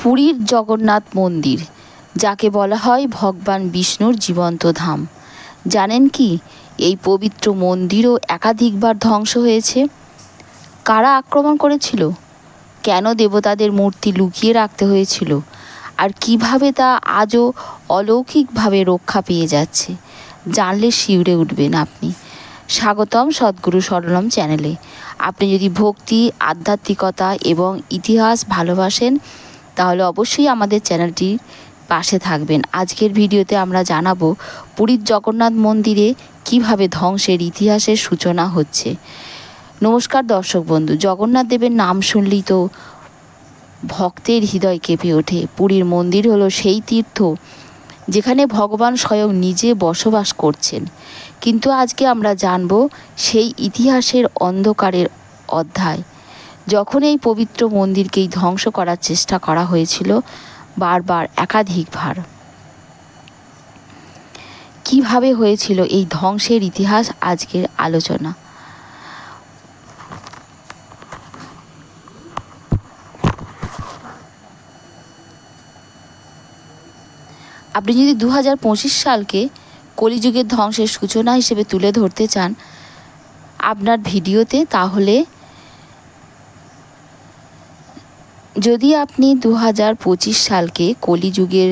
পুরীর জগন্নাথ মন্দির, যাকে বলা হয় ভগবান বিষ্ণুর জীবন্ত ধাম। জানেন কি, এই পবিত্র মন্দিরও একাধিকবার ধ্বংস হয়েছে। কারা আক্রমণ করেছিল, কেন দেবতাদের মূর্তি লুকিয়ে রাখতে হয়েছিল, আর কিভাবে তা আজও অলৌকিকভাবে রক্ষা পেয়ে যাচ্ছে, জানলে শিউরে উঠবেন আপনি। স্বাগতম সদ্গুরু শরণম চ্যানেলে। আপনি যদি ভক্তি, আধ্যাত্মিকতা এবং ইতিহাস ভালোবাসেন তাহলে অবশ্যই আমাদের চ্যানেলটির পাশে থাকবেন। আজকের ভিডিওতে আমরা জানাবো পুরীর জগন্নাথ মন্দিরে কিভাবে ধ্বংসের ইতিহাসের সূচনা হচ্ছে। নমস্কার দর্শক বন্ধু, জগন্নাথ দেবের নাম শুনলেই তো ভক্তের হৃদয় কেঁপে ওঠে। পুরীর মন্দির হলো সেই তীর্থ যেখানে ভগবান স্বয়ং নিজে বসবাস করছেন। কিন্তু আজকে আমরা জানব সেই ইতিহাসের অন্ধকারের অধ্যায়, যখন এই পবিত্র মন্দিরকেই ধ্বংস করার চেষ্টা করা হয়েছিল বারবার, একাধিকবার। কিভাবে হয়েছিল এই ধ্বংসের ইতিহাস আজকের আলোচনা। আপনি যদি 2025 সালকে কলিযুগের ধ্বংসের সূচনা হিসেবে তুলে ধরতে চান আপনার ভিডিওতে, তাহলে যদি আপনি 2025 সালকে কলিযুগের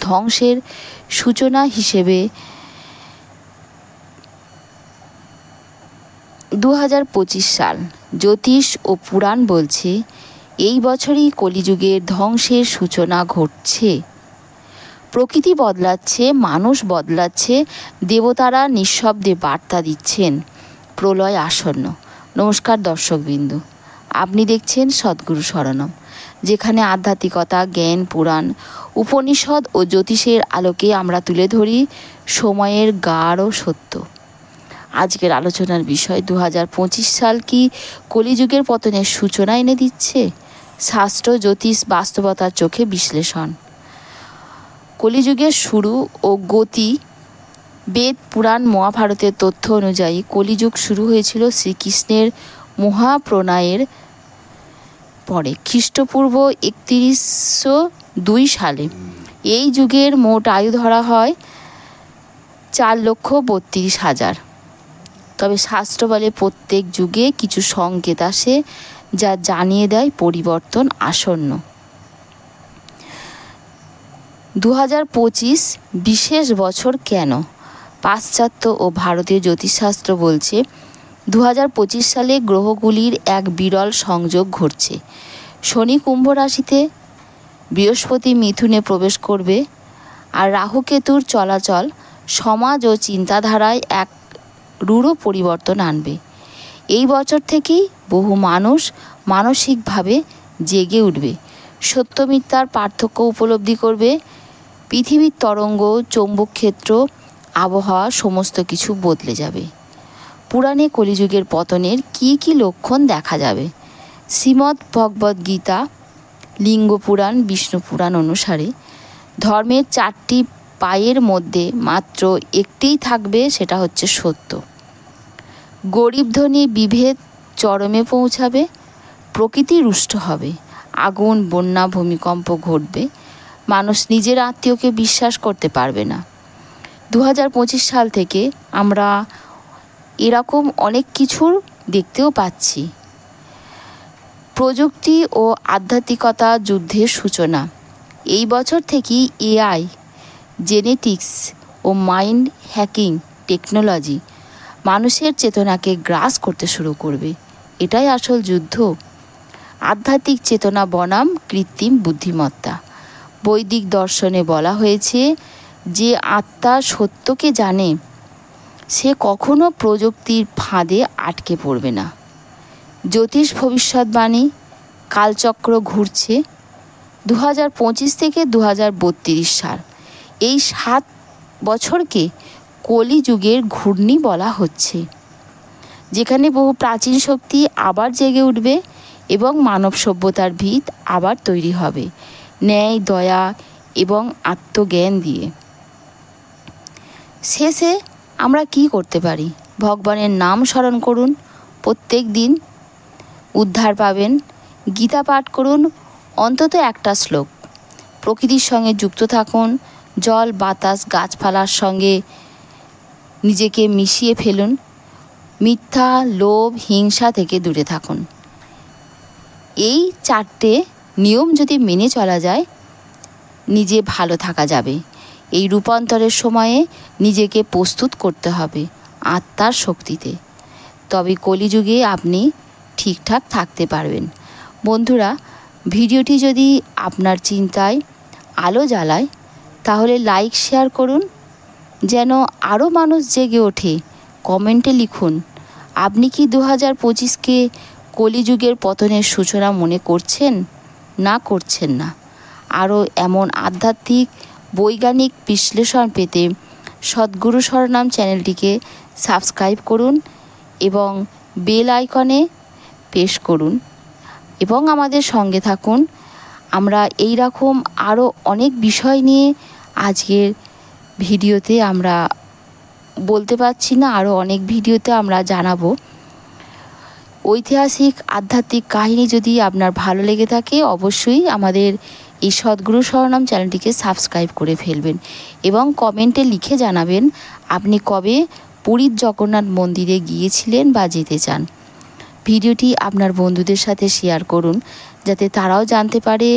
ধ্বংসের সূচনা হিসেবে 2025 সাল, জ্যোতিষ ও পুরাণ বলছে এই বছরই কলিযুগের ধ্বংসের সূচনা ঘটছে। প্রকৃতি বদলাচ্ছে, মানুষ বদলাচ্ছে, দেবতারা নিঃশব্দে বার্তা দিচ্ছেন প্রলয় আসন্ন। নমস্কার দর্শকবিন্দু, আপনি দেখছেন সদ্গুরু শরণম, যেখানে আধ্যাত্মিকতা, জ্ঞান, পুরাণ, উপনিষদ ও জ্যোতিষের আলোকে আমরা তুলে ধরি সময়ের গাঢ় সত্য। আজকের আলোচনার বিষয় 2025 সাল কি কলিযুগের পতনের সূচনা এনে দিচ্ছে? শাস্ত্র, জ্যোতিষ, বাস্তবতার চোখে বিশ্লেষণ। কলিযুগের শুরু ও গতি। বেদ, পুরাণ, মহাভারতের তথ্য অনুযায়ী কলিযুগ শুরু হয়েছিল শ্রীকৃষ্ণের মহাপ্রণয়ের পরে, খ্রিস্টপূর্ব 3102 সালে। এই যুগের মোট আয়ু ধরা হয় 4,32,000। তবে শাস্ত্র বলে প্রত্যেক যুগে কিছু সংকেত আসে যা জানিয়ে দেয় পরিবর্তন আসন্ন। 2025 বিশেষ বছর কেন? পাশ্চাত্য ও ভারতীয় জ্যোতিষশাস্ত্র বলছে 2025 সালে গ্রহগুলির এক বিরল সংযোগ ঘটছে। শনি কুম্ভ রাশিতে, বৃহস্পতি মিথুনে প্রবেশ করবে, আর রাহু কেতুর চলাচল সমাজ ও চিন্তাধারায় এক রূঢ় পরিবর্তন আনবে। এই বছর থেকেই বহু মানুষ মানসিকভাবে জেগে উঠবে, সত্য মিথ্যার পার্থক্য উপলব্ধি করবে। পৃথিবীর তরঙ্গ, চৌম্বক ক্ষেত্র, আবহাওয়া সমস্ত কিছু বদলে যাবে। পুরাণে কলিযুগের পতনের কি কি লক্ষণ দেখা যাবে? শ্রীমদ্ ভগবদ্ গীতা, লিঙ্গ পুরাণ, বিষ্ণু পুরাণ অনুসারে ধর্মের 4টি পায়ের মধ্যে মাত্র একটিই থাকবে, সেটা হচ্ছে সত্য। গরিব ধনী বিভেদ চরমে পৌঁছাবে, প্রকৃতি রুষ্ট হবে, আগুন, বন্যা, ভূমিকম্প ঘটবে, মানুষ নিজের আত্মীয়কে বিশ্বাস করতে পারবে না। 2025 সাল থেকে আমরা এরকম অনেক কিছুর দেখতেও পাচ্ছি। প্রযুক্তি ও আধ্যাত্মিকতা যুদ্ধের সূচনা। এই বছর থেকেই এআই, জেনেটিক্স ও মাইন্ড হ্যাকিং টেকনোলজি মানুষের চেতনাকে গ্রাস করতে শুরু করবে। এটাই আসল যুদ্ধ। আধ্যাত্মিক চেতনা বনাম কৃত্রিম বুদ্ধিমত্তা। বৈদিক দর্শনে বলা হয়েছে যে আত্মা সত্যকে জানে সে কখনো প্রযুক্তির ফাঁদে আটকে পড়বে না। জ্যোতিষ ভবিষ্যৎবাণী, কালচক্র ঘুরছে। 2025 থেকে 2032 সাল, এই 7 বছরকে কলিযুগের ঘূর্ণি বলা হচ্ছে, যেখানে বহু প্রাচীন শক্তি আবার জেগে উঠবে এবং মানব সভ্যতার ভিত আবার তৈরি হবে ন্যায়, দয়া এবং আত্মজ্ঞান দিয়ে। শেষে আমরা কি করতে পারি? ভগবানের নাম স্মরণ করুন, প্রত্যেক দিন উদ্ধার পাবেন। গীতা পাঠ করুন অন্তত একটা শ্লোক, প্রকৃতির সঙ্গে যুক্ত থাকুন, জল, বাতাস, গাছপালার সঙ্গে নিজেকে মিশিয়ে ফেলুন, মিথ্যা, লোভ, হিংসা থেকে দূরে থাকুন। এই 4টে নিয়ম যদি মেনে চলা যায়, নিজে ভালো থাকা যাবে। এই রূপান্তরের সময়ে নিজেকে প্রস্তুত করতে হবে আত্মার শক্তিতে, তবে কলিযুগে আপনি ঠিকঠাক থাকতে পারবেন। বন্ধুরা, ভিডিওটি যদি আপনার চিন্তায় আলো জ্বালায় তাহলে লাইক, শেয়ার করুন, যেন আরও মানুষ জেগে ওঠে। কমেন্টে লিখুন, আপনি কি 2025কে কলিযুগের পতনের সূচনা মনে করছেন না করছেন না? আরও এমন আধ্যাত্মিক বৈজ্ঞানিক বিশ্লেষণ পেতে সদ্গুরু শরণাম চ্যানেলটিকে সাবস্ক্রাইব করুন এবং বেল আইকনে প্রেস করুন এবং আমাদের সঙ্গে থাকুন। আমরা এই রকম আরও অনেক বিষয় নিয়ে আজকের ভিডিওতে আমরা বলতে পারছি না, আরও অনেক ভিডিওতে আমরা জানাবো। ঐতিহাসিক আধ্যাত্মিক কাহিনী যদি আপনার ভালো লেগে থাকে, অবশ্যই আমাদের এই সদ্গুরু শরণাম চ্যানেলটিকে সাবস্ক্রাইব করে ফেলবেন এবং কমেন্টে লিখে জানাবেন আপনি কবে পুরীর জগন্নাথ মন্দিরে গিয়েছিলেন বা যেতে চান। ভিডিওটি আপনার বন্ধুদের সাথে শেয়ার করুন, যাতে তারাও জানতে পারে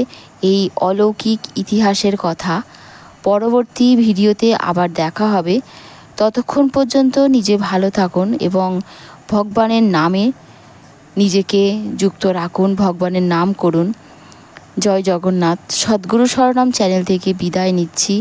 এই অলৌকিক ইতিহাসের কথা। পরবর্তী ভিডিওতে আবার দেখা হবে। ততক্ষণ পর্যন্ত নিজে ভালো থাকুন এবং ভগবানের নামে নিজেকে যুক্ত রাখুন, ভগবানের নাম করুন। জয় জগন্নাথ। সদ্গুরু শরণাম চ্যানেল থেকে বিদায় নিচ্ছি।